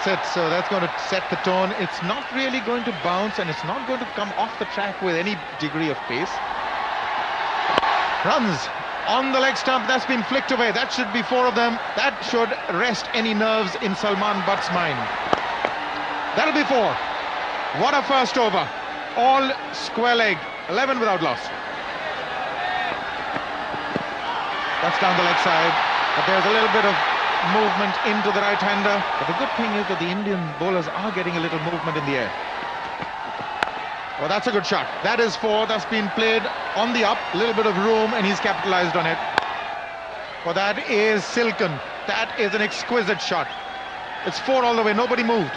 That's it. So that's going to set the tone. It's not really going to bounce, and it's not going to come off the track with any degree of pace. Runs on the leg stump. That's been flicked away. That should be 4 of them. That should rest any nerves in Salman Butt's mind. That'll be 4. What a first over. All square leg. 11 without loss. That's down the leg side. But there's a little bit of movement into the right-hander. But the good thing is that the Indian bowlers are getting a little movement in the air. Well, that's a good shot. That is 4. That's been played on the up. A little bit of room, and he's capitalized on it. Well, that is silken. That is an exquisite shot. It's 4 all the way. Nobody moved.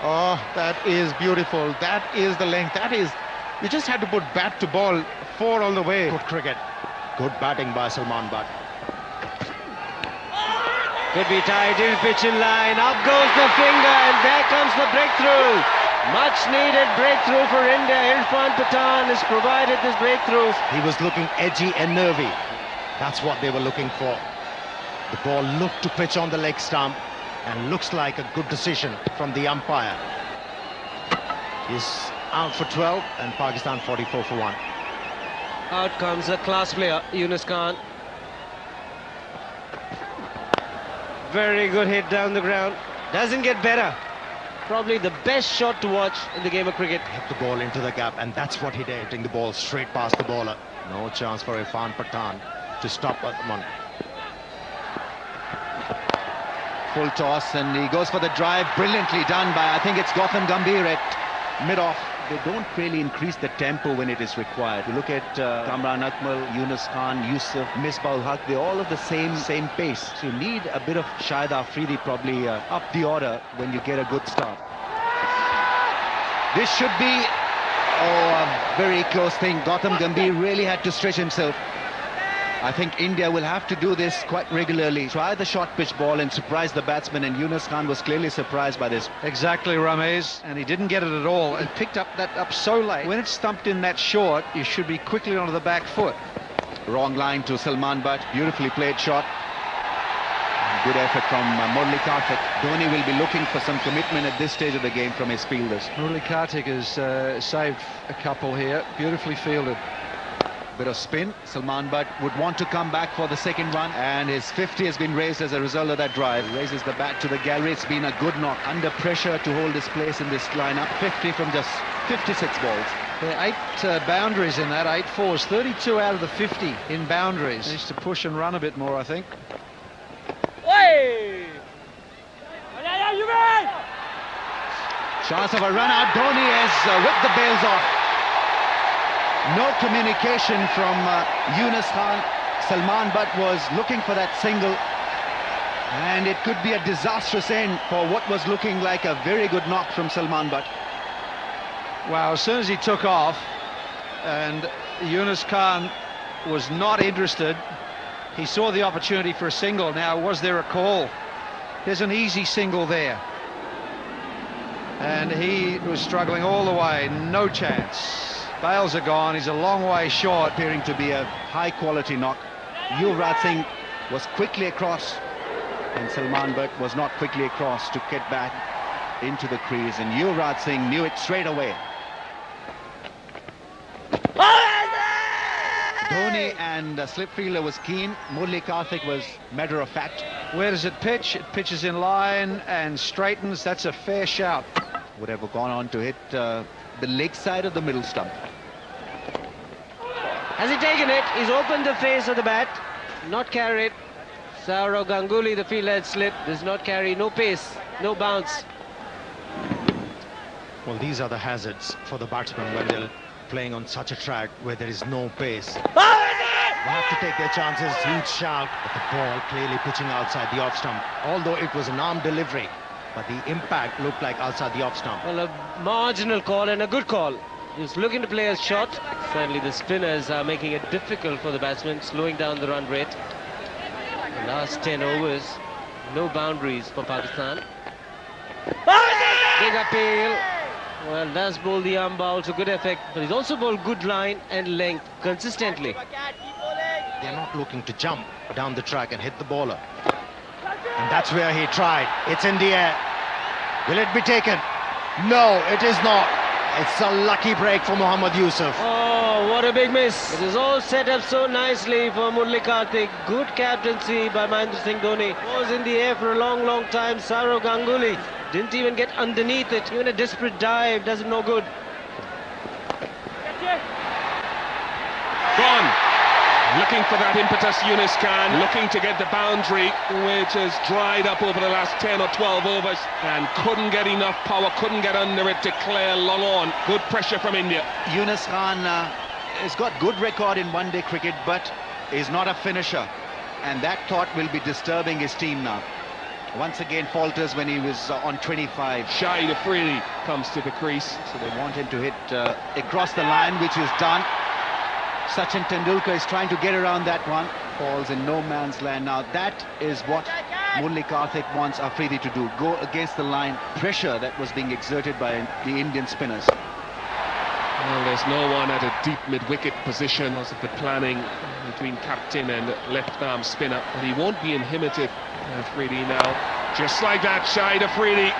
Oh, that is beautiful. That is the length. That is... You just had to put bat to ball. 4 all the way. Good cricket. Good batting by Salman Butt. Could be tight, in pitch in line, up goes the finger, and there comes the breakthrough. Much needed breakthrough for India. Irfan Pathan has provided this breakthrough. He was looking edgy and nervy. That's what they were looking for. The ball looked to pitch on the leg stump, and looks like a good decision from the umpire. He's out for 12, and Pakistan 44 for 1. Out comes a class player, Yunus Khan. Very good hit down the ground. Doesn't get better. Probably the best shot to watch in the game of cricket. Hit the ball into the gap, and that's what he did. Hitting the ball straight past the bowler. No chance for Irfan Pathan to stop one. Full toss, and he goes for the drive. Brilliantly done by, I think it's Gautam Gambhir at mid-off. They don't really increase the tempo when it is required. You look at Kamran Akmal, Yunus Khan, Yusuf, Misbah-ul-Haq, they're all of the same pace. So you need a bit of Shahid Afridi probably up the order when you get a good start. This should be a very close thing. Gautam Gambhir really had to stretch himself. I think India will have to do this quite regularly. Try the short pitch ball and surprise the batsman, and Yunus Khan was clearly surprised by this. Exactly, Ramesh, and he didn't get it at all. He picked up that up so late. When it's stumped in that short, you should be quickly onto the back foot. Wrong line to Salman Butt. Beautifully played shot. Good effort from Murali Karthik. Dhoni will be looking for some commitment at this stage of the game from his fielders. Murali Karthik has saved a couple here. Beautifully fielded. Bit of spin. Salman Butt would want to come back for the second one, and his 50 has been raised as a result of that drive. He raises the bat to the gallery. It's been a good knock. Under pressure to hold his place in this lineup. 50 from just 56 balls. There are 8 boundaries in that, 8 fours, 32 out of the 50 in boundaries. Needs to push and run a bit more, I think. Chance of a run out. Dhoni has whipped the bails off. No communication from Yunus Khan. Salman Butt was looking for that single, and it could be a disastrous end for what was looking like a very good knock from Salman Butt. Wow, as soon as he took off, and Yunus Khan was not interested, he saw the opportunity for a single. Now, was there a call? There's an easy single there. And he was struggling all the way, no chance. Bails are gone, he's a long way short. Appearing to be a high-quality knock. Yuvraj Singh was quickly across, and Salman Butt was not quickly across to get back into the crease, and Yuvraj Singh knew it straight away. Dhoni and slip fielder was keen. Murali Karthik was matter of fact. Where does it pitch? It pitches in line and straightens. That's a fair shout. Would have gone on to hit the leg side of the middle stump. Has he taken it? He's opened the face of the bat. Not carried. Saurav Ganguly, the fielder, had slipped. Does not carry. No pace. No bounce. Well, these are the hazards for the batsmen when they're playing on such a track where there is no pace. They have to take their chances. Huge shout, but the ball clearly pitching outside the off stump. Although it was an arm delivery, but the impact looked like outside the off stump. Well, a marginal call and a good call. He's looking to play a shot. Certainly the spinners are making it difficult for the batsmen, slowing down the run rate. The last 10 overs, no boundaries for Pakistan. Big appeal. Well, does bowl the arm bowl to good effect, but he's also bowled good line and length consistently. They're not looking to jump down the track and hit the bowler. And that's where he tried. It's in the air. Will it be taken? No, it is not. It's a lucky break for Mohammad Yusuf. Oh, what a big miss. It is all set up so nicely for Murali Karthik. Good captaincy by Mahendra Singh Dhoni. Was in the air for a long time. Saurav Ganguly didn't even get underneath it. Even a desperate dive does him no good. Gone. Looking for that impetus, Yunus Khan, looking to get the boundary, which has dried up over the last 10 or 12 overs, and couldn't get enough power, couldn't get under it to clear long on. Good pressure from India. Yunus Khan has got good record in one-day cricket, but is not a finisher, and that thought will be disturbing his team now. Once again falters when he was on 25. Shahid Afridi comes to the crease. So they want him to hit across the line, which is done. Sachin Tendulkar is trying to get around that one. Falls in no man's land. Now that is what Murali Karthik wants Afridi to do. Go against the line. Pressure that was being exerted by the Indian spinners. Well, there's no one at a deep mid-wicket position because of the planning between captain and left-arm spinner. But he won't be inhibited, Afridi, now. Just like that, Shahid Afridi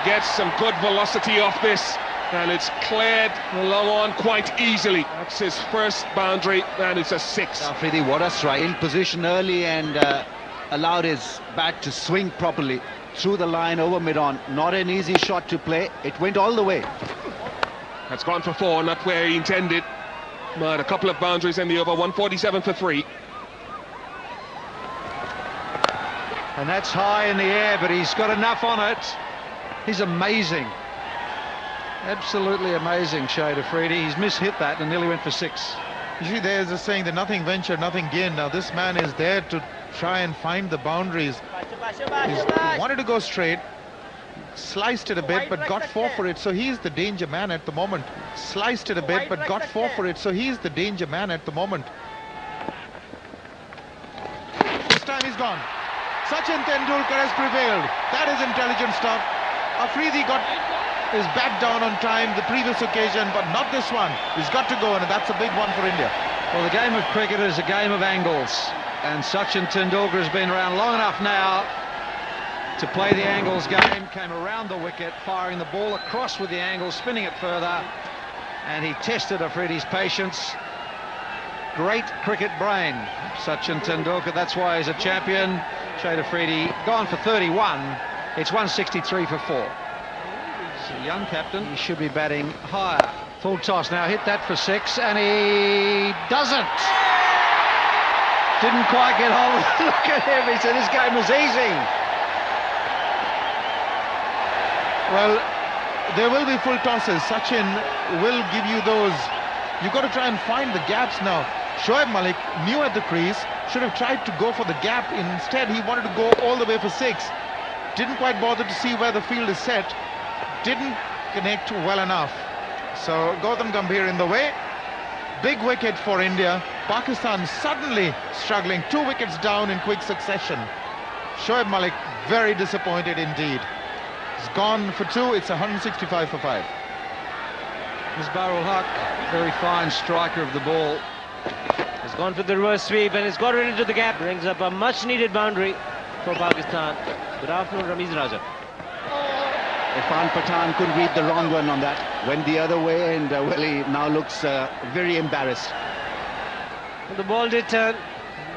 gets some good velocity off this. And it's cleared along on quite easily. That's his first boundary, and it's a 6. Afridi, what a strike. In position early and allowed his bat to swing properly through the line over mid-on. Not an easy shot to play. It went all the way. That's gone for 4, not where he intended. But a couple of boundaries in the over, 147 for 3. And that's high in the air, but he's got enough on it. He's amazing. Absolutely amazing, Shahid Afridi. He's mishit that and nearly went for 6. You see, there's a saying that nothing ventured, nothing gained. Now this man is there to try and find the boundaries. He wanted to go straight, sliced it a bit, but got 4 for it, so he's the danger man at the moment. Sliced it a bit, but got 4 for it, so he's the danger man at the moment. This time he's gone. Sachin Tendulkar has prevailed. That is intelligent stuff. Afridi got his bat down on time the previous occasion, but not this one. He's got to go, and that's a big one for India. Well, the game of cricket is a game of angles, and Sachin Tendulkar has been around long enough now to play the angles game. Came around the wicket, firing the ball across with the angle, spinning it further, and he tested Afridi's patience. Great cricket brain, Sachin Tendulkar. That's why he's a champion. Shahid Afridi gone for 31. It's 163 for 4. A young captain, he should be batting higher. Full toss now, hit that for 6, and he doesn't. Didn't quite get hold of it. Look at him, he said this game was easy. Well, there will be full tosses. Sachin will give you those. You've got to try and find the gaps now. Shoaib Malik, new at the crease, should have tried to go for the gap. Instead, he wanted to go all the way for 6. Didn't quite bother to see where the field is set. Didn't connect well enough. So Gautam Gambhir in the way. Big wicket for India. Pakistan suddenly struggling. 2 wickets down in quick succession. Shoaib Malik very disappointed indeed. He's gone for 2. It's 165 for 5. Misbah-ul Haq, very fine striker of the ball. He's gone for the reverse sweep and he's got it into the gap. Brings up a much needed boundary for Pakistan. Good afternoon, Ramiz Raja. Irfan Pathan couldn't read the wrong one on that. Went the other way, and well, he now looks very embarrassed. The ball did turn.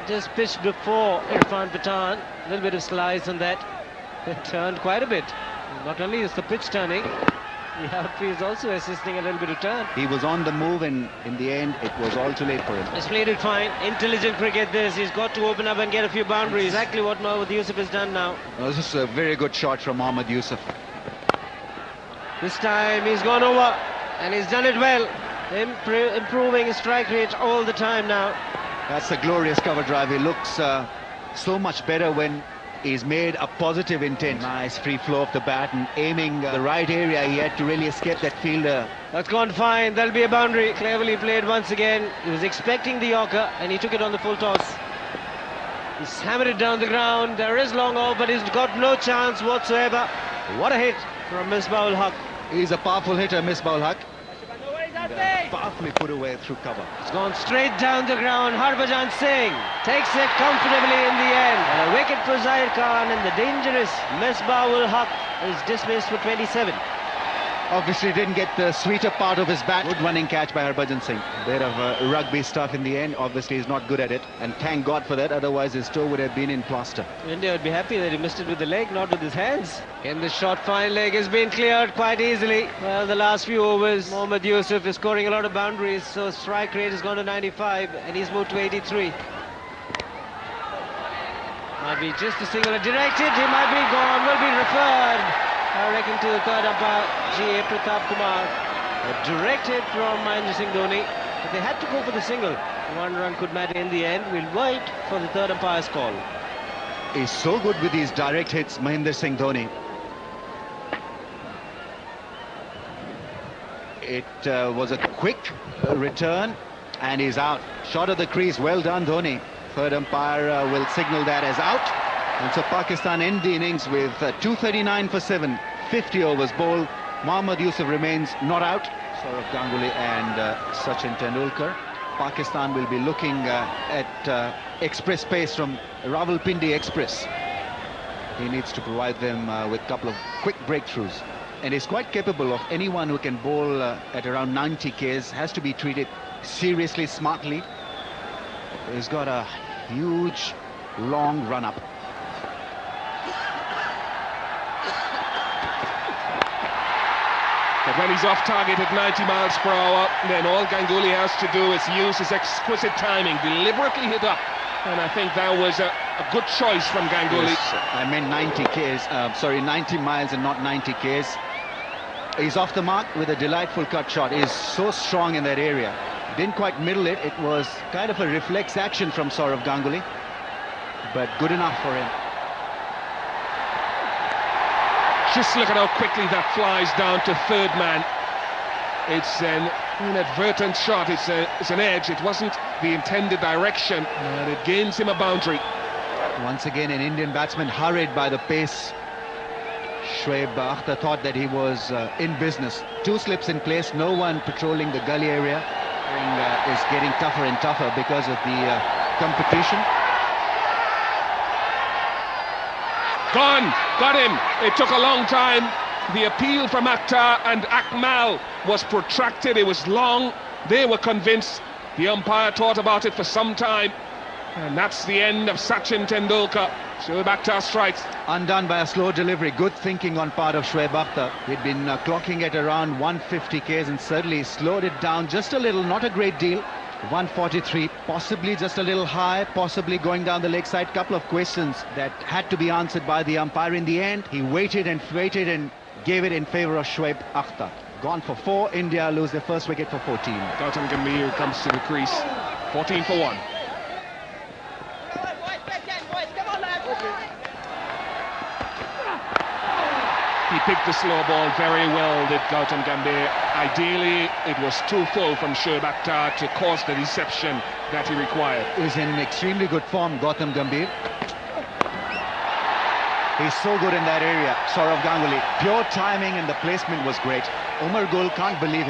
Just pitched before Irfan Pathan. A little bit of slice on that. It turned quite a bit. Not only is the pitch turning, the outfield is also assisting a little bit of turn. He was on the move, and in the end, it was all too late for him. He's played it fine. Intelligent cricket this. He's got to open up and get a few boundaries. Exactly what Mohammad Yusuf has done now. Well, this is a very good shot from Mohammad Yusuf. This time he's gone over and he's done it well. Improving his strike rate all the time now. That's a glorious cover drive. He looks so much better when he's made a positive intent. Nice free flow of the bat and aiming the right area. He had to really escape that fielder. That's gone fine. That'll be a boundary. Cleverly played once again. He was expecting the Yorker and he took it on the full toss. He's hammered it down the ground. There is long off, but he's got no chance whatsoever. What a hit from Misbah-ul Haq. He's a powerful hitter, Misbah-ul Haq. Powerfully put away through cover. It's gone straight down the ground. Harbhajan Singh takes it comfortably in the end. And a wicket for Zahir Khan, and the dangerous Misbah-ul Haq is dismissed for 27. Obviously didn't get the sweeter part of his bat. Good running catch by Harbhajan Singh. Bit of rugby stuff in the end. Obviously he's not good at it, and thank God for that, otherwise his toe would have been in plaster. India would be happy that he missed it with the leg, not with his hands. And the short fine leg has been cleared quite easily. Well, the last few overs, Mohammad Yusuf is scoring a lot of boundaries, so strike rate has gone to 95 and he's moved to 83. Might be just a single directed, he might be gone, will be referred, I reckon, to the third umpire, G.A. Pratap Kumar. Directed from Mahendra Singh Dhoni, but they had to go for the single. 1 run could matter in the end. We'll wait for the third umpire's call. He's so good with these direct hits, Mahendra Singh Dhoni. It was a quick return, and he's out. Shot of the crease, well done Dhoni. Third umpire will signal that as out. And so Pakistan end the innings with 239 for 7, 50 overs bowled. Mohammad Yusuf remains not out. Saurav Ganguly and Sachin Tendulkar. Pakistan will be looking at express pace from Rawalpindi Express. He needs to provide them with a couple of quick breakthroughs. And he's quite capable of anyone who can bowl at around 90 Ks. Has to be treated seriously, smartly. He's got a huge, long run-up. But when he's off target at 90 miles per hour, then all Ganguly has to do is use his exquisite timing, deliberately hit up. And I think that was a good choice from Ganguly. Yes, I meant 90 Ks, sorry, 90 miles and not 90 Ks. He's off the mark with a delightful cut shot. He's so strong in that area. Didn't quite middle it. It was kind of a reflex action from Saurav Ganguly, but good enough for him. Just look at how quickly that flies down to third man. It's an inadvertent shot, it's an edge, it wasn't the intended direction, and it gains him a boundary. Once again, an Indian batsman hurried by the pace. Shoaib Akhtar thought that he was in business. 2 slips in place, no one patrolling the gully area. Is getting tougher and tougher because of the competition. Gone, got him. It took a long time. The appeal from Akhtar and Akmal was protracted. It was long. They were convinced. The umpire thought about it for some time. And that's the end of Sachin Tendulkar. Shoaib Akhtar strikes. Undone by a slow delivery. Good thinking on part of Shoaib Akhtar. He'd been clocking at around 150 Ks and suddenly slowed it down just a little, not a great deal. 143, possibly just a little high, possibly going down the leg side. Couple of questions that had to be answered by the umpire. In the end, he waited and gave it in favour of Shoaib Akhtar. Gone for 4, India lose their first wicket for 14. Gautam Gambhir comes to the crease, 14 for 1. He picked the slow ball very well, did Gautam Gambhir. Ideally, it was too full from Shoaib Akhtar to cause the deception that he required. Is in extremely good form, Gautam Gambhir. He's so good in that area, Saurav Ganguly. Pure timing and the placement was great. Umar Gul can't believe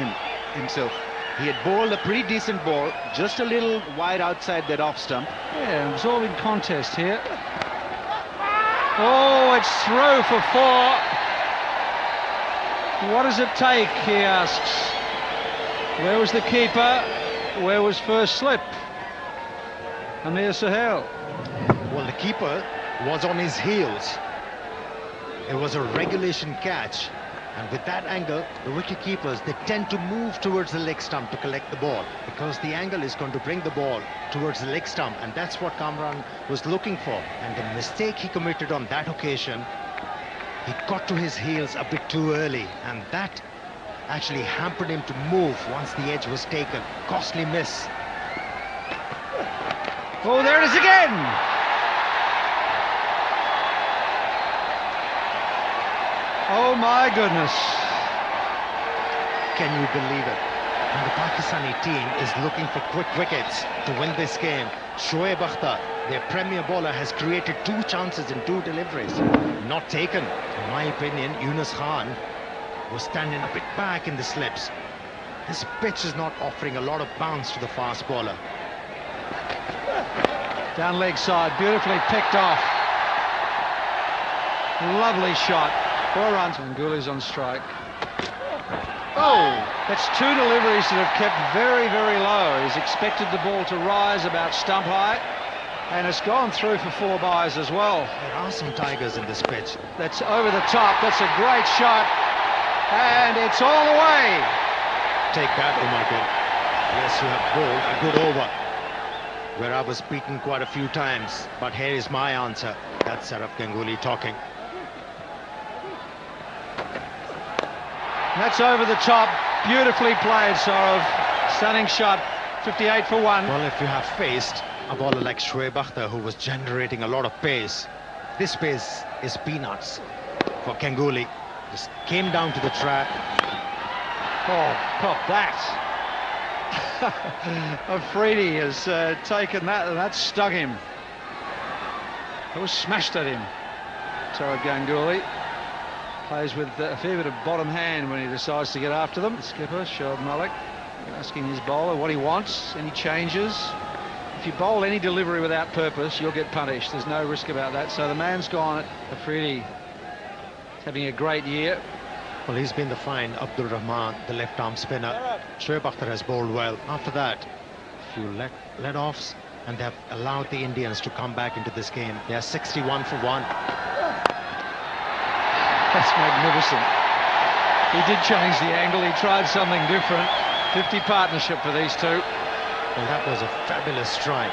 himself. He had bowled a pretty decent ball, just a little wide outside that off stump. Yeah, absorbing contest here. Oh, it's through for 4. What does it take, he asks. Where was the keeper? Where was first slip? Amir Sahel. Well, the keeper was on his heels. It was a regulation catch. And with that angle, the wicket keepers, they tend to move towards the leg stump to collect the ball, because the angle is going to bring the ball towards the leg stump, and that's what Kamran was looking for. And the mistake he committed on that occasion, he got to his heels a bit too early, and that actually hampered him to move once the edge was taken. Costly miss. Oh, there it is again! Oh my goodness. Can you believe it? And the Pakistani team is looking for quick wickets to win this game. Shoaib Akhtar, their premier bowler, has created 2 chances in 2 deliveries. Not taken. In my opinion, Yunus Khan was standing a bit back in the slips. This pitch is not offering a lot of bounce to the fast bowler. Down leg side, beautifully picked off. Lovely shot. 4 runs. Ganguly's on strike. Oh, that's 2 deliveries that have kept very, very low. He's expected the ball to rise about stump height, and it's gone through for 4 byes as well. There are some tigers in this pitch. That's over the top. That's a great shot, and it's all the way. Take that, Umargul. Yes, you have bowled a good over, where I was beaten quite a few times. But here is my answer. That's Saurav Ganguly talking. That's over the top. Beautifully played, Saurav. Stunning shot. 58 for 1. Well, if you have faced a bowler like Shoaib Akhtar, who was generating a lot of pace, this pace is peanuts for Ganguly. Just came down to the track. Oh, cop that. Afridi has taken that, and that stung him. It was smashed at him. Saurav Ganguly plays with a fair bit of bottom hand when he decides to get after them. The skipper, Shoaib Malik, asking his bowler what he wants, any changes. If you bowl any delivery without purpose, you'll get punished. There's no risk about that. So the man's gone at Afridi. He's having a great year. Well, he's been the fine Abdul Rahman, the left-arm spinner. Shoaib Akhtar has bowled well. After that, a few let-offs, and they have allowed the Indians to come back into this game. They are 61 for 1. That's magnificent. He did change the angle. He tried something different. 50 partnership for these two. Well, that was a fabulous strike.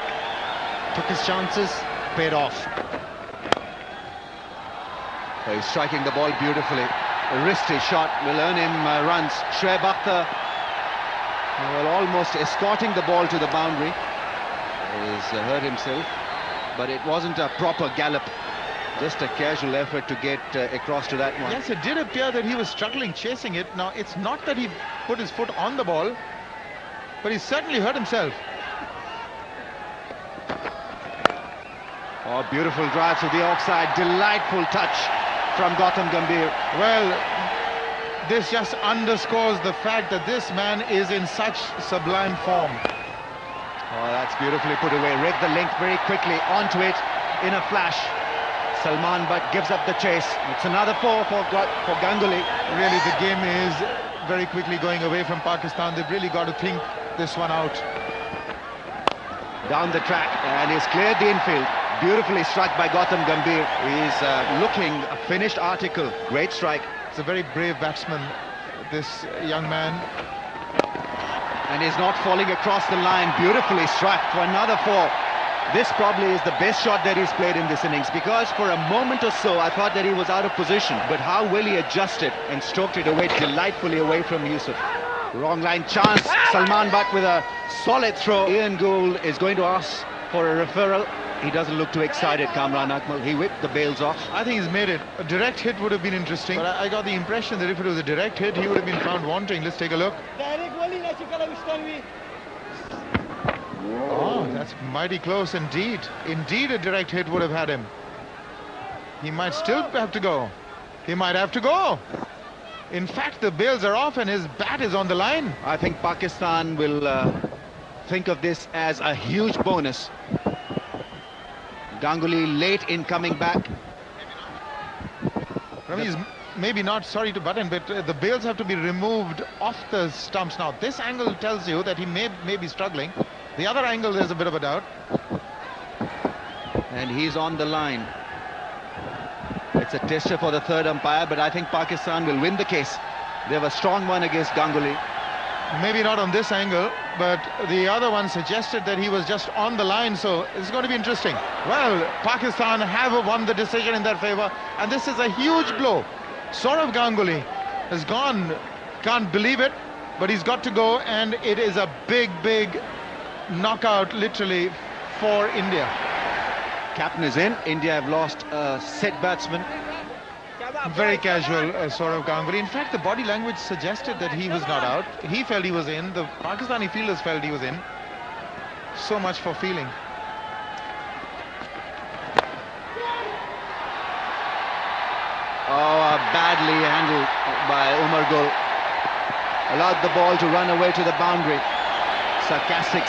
Took his chances, paid off. Oh, he's striking the ball beautifully. A wristy shot will earn him runs. Shoaib Akhtar, well, almost escorting the ball to the boundary. He's hurt himself, but it wasn't a proper gallop. Just a casual effort to get across to that one. Yes, it did appear that he was struggling chasing it. Now, it's not that he put his foot on the ball, but he certainly hurt himself. Oh, beautiful drive to the offside. Delightful touch from Gautam Gambhir. Well, this just underscores the fact that this man is in such sublime form. Oh, that's beautifully put away. Read the link very quickly onto it in a flash. Salman Butt gives up the chase. It's another 4 for Ganguly. Really, the game is very quickly going away from Pakistan. They've really got to think this one out. Down the track, and he's cleared the infield. Beautifully struck by Gautam Gambhir. He's looking a finished article. Great strike. It's a very brave batsman, this young man. And he's not falling across the line. Beautifully struck for another 4. This probably is the best shot that he's played in this innings, because for a moment or so I thought that he was out of position, but how well he adjusted and stroked it away delightfully away from Yusuf. Wrong line chance. Salman Butt with a solid throw. Ian Gould is going to ask for a referral. He doesn't look too excited, Kamran Akmal. He whipped the bails off. I think he's made it. A direct hit would have been interesting, but I got the impression that if it was a direct hit, he would have been found wanting. Let's take a look. Oh, that's mighty close indeed. Indeed, a direct hit would have had him. He might still have to go. He might have to go. In fact, the bails are off and his bat is on the line. I think Pakistan will think of this as a huge bonus. Ganguly late in coming back. I mean, he's maybe not, sorry to butt in, but the bails have to be removed off the stumps now. This angle tells you that he may be struggling. The other angle, there's a bit of a doubt. And he's on the line. It's a tester for the third umpire, but I think Pakistan will win the case. They have a strong one against Ganguly. Maybe not on this angle, but the other one suggested that he was just on the line, so it's going to be interesting. Well, Pakistan have won the decision in their favor, and this is a huge blow. Saurav Ganguly has gone, can't believe it, but he's got to go, and it is a big, big knockout, literally, for India. Captain is in. India have lost a set batsman. Very casual, Saurav Ganguly. In fact, the body language suggested that he was not out. He felt he was in. The Pakistani fielders felt he was in. So much for feeling. Oh, badly handled by Umargul. allowed the ball to run away to the boundary. Sarcastic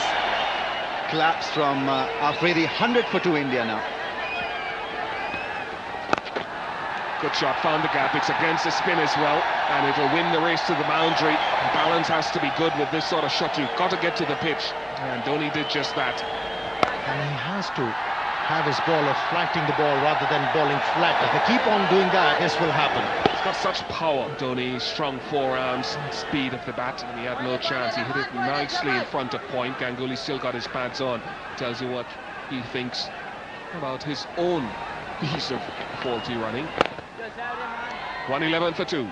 claps from Afridi. 100 for 2 India now. Good shot, found the gap. It's against the spin as well, and it'll win the race to the boundary. Balance has to be good with this sort of shot. You've got to get to the pitch, and Dhoni did just that. And he has to have his ball of flatting the ball rather than bowling flat. If they keep on doing that, this will happen. He's got such power. Dhoni, strong forearms, speed of the bat, and he had no chance. He hit it nicely in front of point. Ganguly still got his pads on. Tells you what he thinks about his own piece of faulty running. 111 for 2.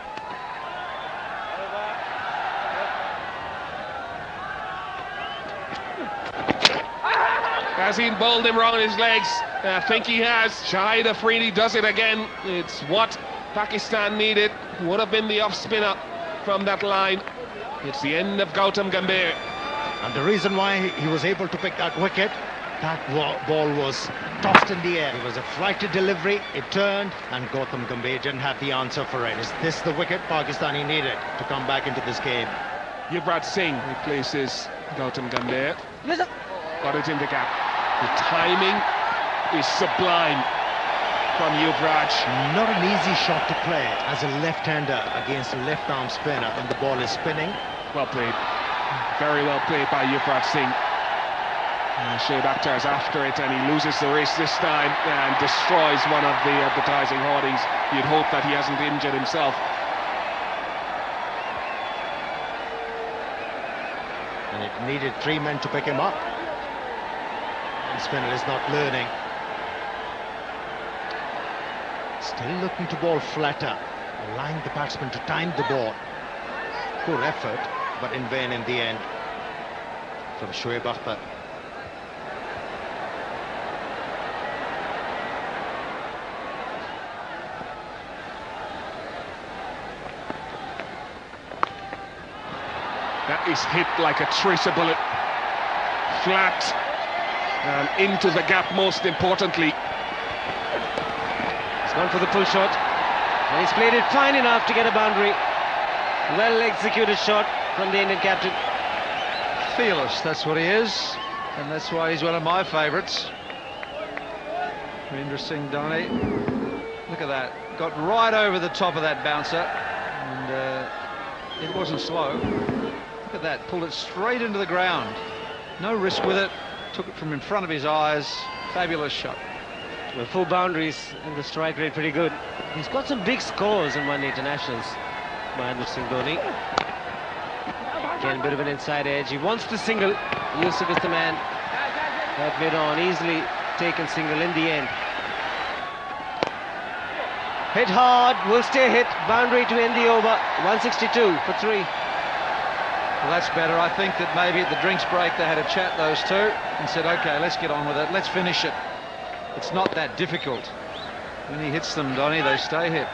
Has he bowled him wrong on his legs? I think he has. Shahid Afridi does it again. It's what Pakistan needed. Would have been the off-spinner from that line. It's the end of Gautam Gambhir. And the reason why he was able to pick that wicket, that ball was tossed in the air. It was a flighted delivery, it turned, and Gautam Gambhir didn't have the answer for it. Is this the wicket Pakistani needed to come back into this game? Yuvraj Singh replaces Gautam Gambhir. Got it in the gap. The timing is sublime from Yuvraj. Not an easy shot to play as a left-hander against a left-arm spinner when the ball is spinning. Well played. Very well played by Yuvraj Singh. Shoaib Akhtar is after it, and he loses the race this time and destroys one of the advertising hoardings. You'd hope that he hasn't injured himself. And it needed 3 men to pick him up. The spinner is not learning. Still looking to bowl flatter, allowing the batsman to time the ball. Poor effort, but in vain in the end from Shoaib Akhtar. That is hit like a tracer bullet. Flat and into the gap, most importantly. He's gone for the pull shot, and he's played it fine enough to get a boundary. Well executed shot from the Indian captain. Fearless, that's what he is, and that's why he's one of my favourites. Interesting, Dhoni. Look at that, got right over the top of that bouncer, and it wasn't slow. Look at that, pulled it straight into the ground. No risk with it, took it from in front of his eyes. Fabulous shot. Well, 4 boundaries and the strike rate pretty good. He's got some big scores in one-day internationals, Mahendra Singh Dhoni. Again, a bit of an inside edge. He wants the single. Yusuf is the man. That mid on, easily taken single in the end. Hit hard, will stay hit. Boundary to end the over. 162 for 3. Well, that's better. I think that maybe at the drinks break they had a chat, those two, and said, OK, let's get on with it. Let's finish it. It's not that difficult. When he hits them, Dhoni, they stay hit.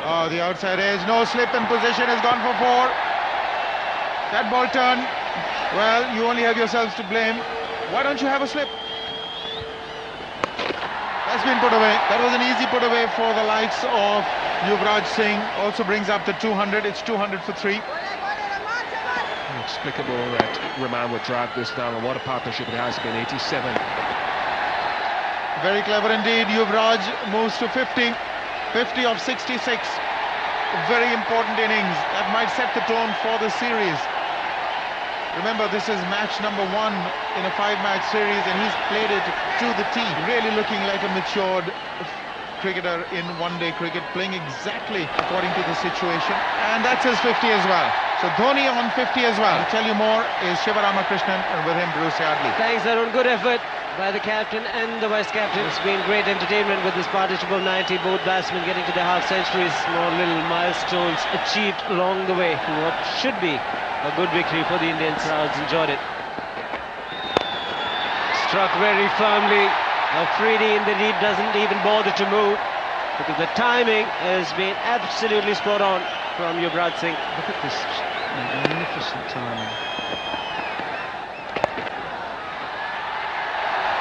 Oh, the outside edge, no slip, and position has gone for 4. That ball turn, well, you only have yourselves to blame. Why don't you have a slip? That's been put away. That was an easy put away for the likes of Yuvraj Singh. Also brings up the 200. It's 200 for 3. Inexplicable that Rahman would drag this down, and what a partnership it has been. 87. Very clever indeed. Yuvraj moves to 50. 50 of 66. Very important innings. That might set the tone for the series. Remember, this is match number 1 in a 5-match series, and he's played it to the tee. Really looking like a matured cricketer in one-day cricket, playing exactly according to the situation. And that's his 50 as well. So Dhoni on 50 as well. To tell you more is Shiva Ramakrishnan, and with him Bruce Yardley. Thanks, Arun. Good effort by the captain and the vice-captain. It's been great entertainment with this partnership of 90. Both batsmen getting to their half-centuries. Small little milestones achieved along the way to what should be a good victory for the Indians. Crowds enjoyed it. Struck very firmly. Afridi in the lead doesn't even bother to move because the timing has been absolutely spot on from Yuvraj Singh. Look at this magnificent timing.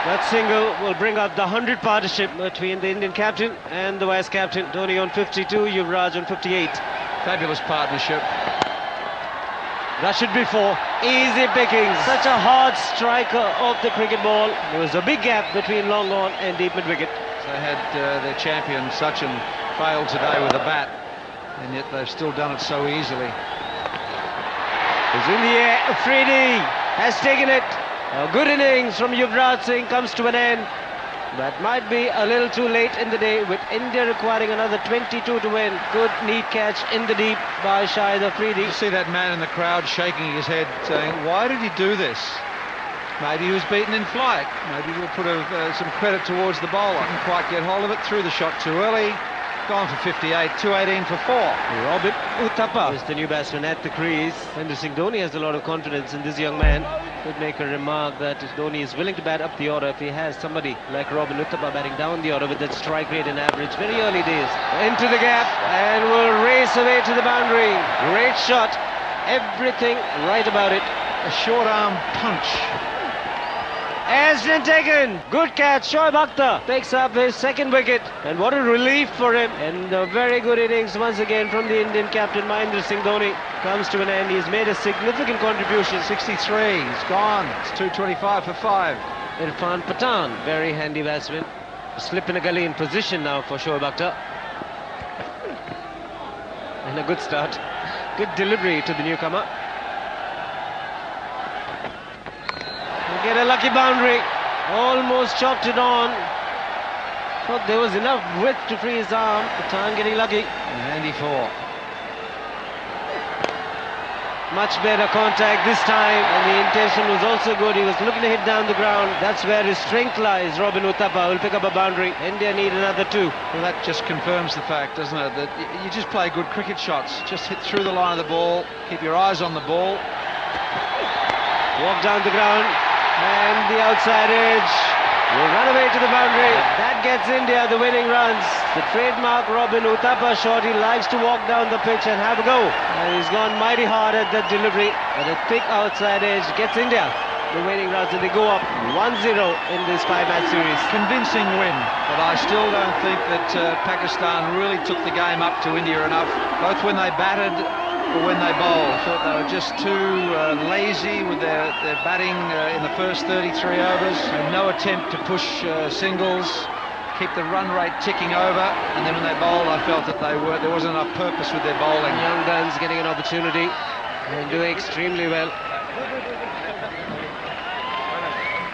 That single will bring up the 100 partnership between the Indian captain and the vice-captain. Dhoni on 52, Yuvraj on 58. Fabulous partnership. That should be 4. Easy pickings. Such a hard striker of the cricket ball. There was a big gap between long on and deep mid-wicket. They had their champion, Sachin, failed today with a bat, and yet they've still done it so easily. It's in the air. Afridi has taken it. A good innings from Yuvraj Singh comes to an end. That might be a little too late in the day, with India requiring another 22 to win. Good neat catch in the deep by Shahid Afridi. You see that man in the crowd shaking his head, saying, why did he do this? Maybe he was beaten in flight. Maybe we'll put some credit towards the bowler. Didn't quite get hold of it, threw the shot too early. Gone for 58, 218 for 4. Robin Uthappa is the new batsman at the crease. Ms Dhoni has a lot of confidence in this young man. Could make a remark that Dhoni is willing to bat up the order if he has somebody like Robin Uthappa batting down the order with that strike rate and average. Very early days. Into the gap and will race away to the boundary. Great shot. Everything right about it. A short arm punch. Has been taken. Good catch. Shoaib Akhtar picks up his second wicket. And what a relief for him. And a very good innings once again from the Indian captain Mahendra Singh Dhoni comes to an end. He's made a significant contribution. 63. He's gone. It's 225 for 5. Irfan Pathan, very handy batsman. A slip in a gully in position now for Shoaib Akhtar. And a good start. Good delivery to the newcomer. Get a lucky boundary. Almost chopped it on. Thought there was enough width to free his arm. Pathan getting lucky. Handy 4. Much better contact this time, and the intention was also good. He was looking to hit down the ground. That's where his strength lies. Robin Uthappa will pick up a boundary. India need another 2. Well, that just confirms the fact, doesn't it, that you just play good cricket shots. Just hit through the line of the ball. Keep your eyes on the ball. Walk down the ground. And the outside edge will run away to the boundary. That gets India the winning runs. The trademark Robin Uthappa shot. He likes to walk down the pitch and have a go. And he's gone mighty hard at that delivery. But a thick outside edge gets India the winning runs, and they go up 1-0 in this 5-match series. Convincing win, but I still don't think that Pakistan really took the game up to India enough, both when they batted or when they bowled. I thought they were just too lazy with their batting in the first 33 overs, and no attempt to push singles, keep the run rate ticking over, and then when they bowled I felt that there wasn't enough purpose with their bowling. Young guns getting an opportunity and doing extremely well.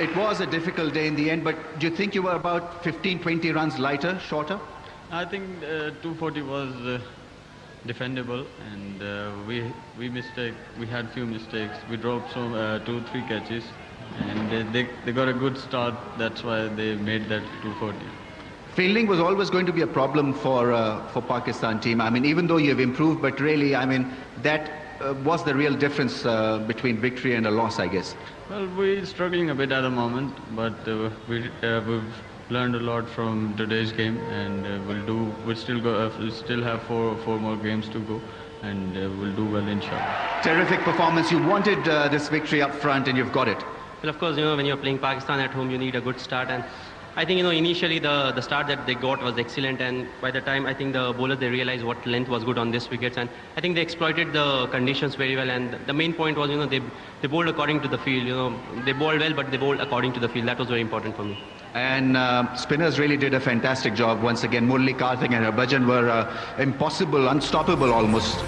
It was a difficult day in the end, but do you think you were about 15-20 runs lighter, shorter? I think 240 was defendable, and we had few mistakes. We dropped some 2-3 catches, and they got a good start. That's why they made that 240. Fielding was always going to be a problem for Pakistan team. I mean, even though you've improved, but really, I mean, that was the real difference between victory and a loss, I guess. Well, we're struggling a bit at the moment, but we've learned a lot from today's game, and we'll still have four more games to go, and we'll do well, inshallah. Terrific performance. You wanted this victory up front, and you've got it. Well, of course, when you're playing Pakistan at home, you need a good start, and I think, initially the start that they got was excellent, and by the time I think the bowlers, they realized what length was good on these wickets, and I think they exploited the conditions very well, and the main point was, they bowled according to the field. They bowled well, but they bowled according to the field. That was very important for me. And spinners really did a fantastic job once again. Murali, Karthik and Harbhajan were impossible, unstoppable almost.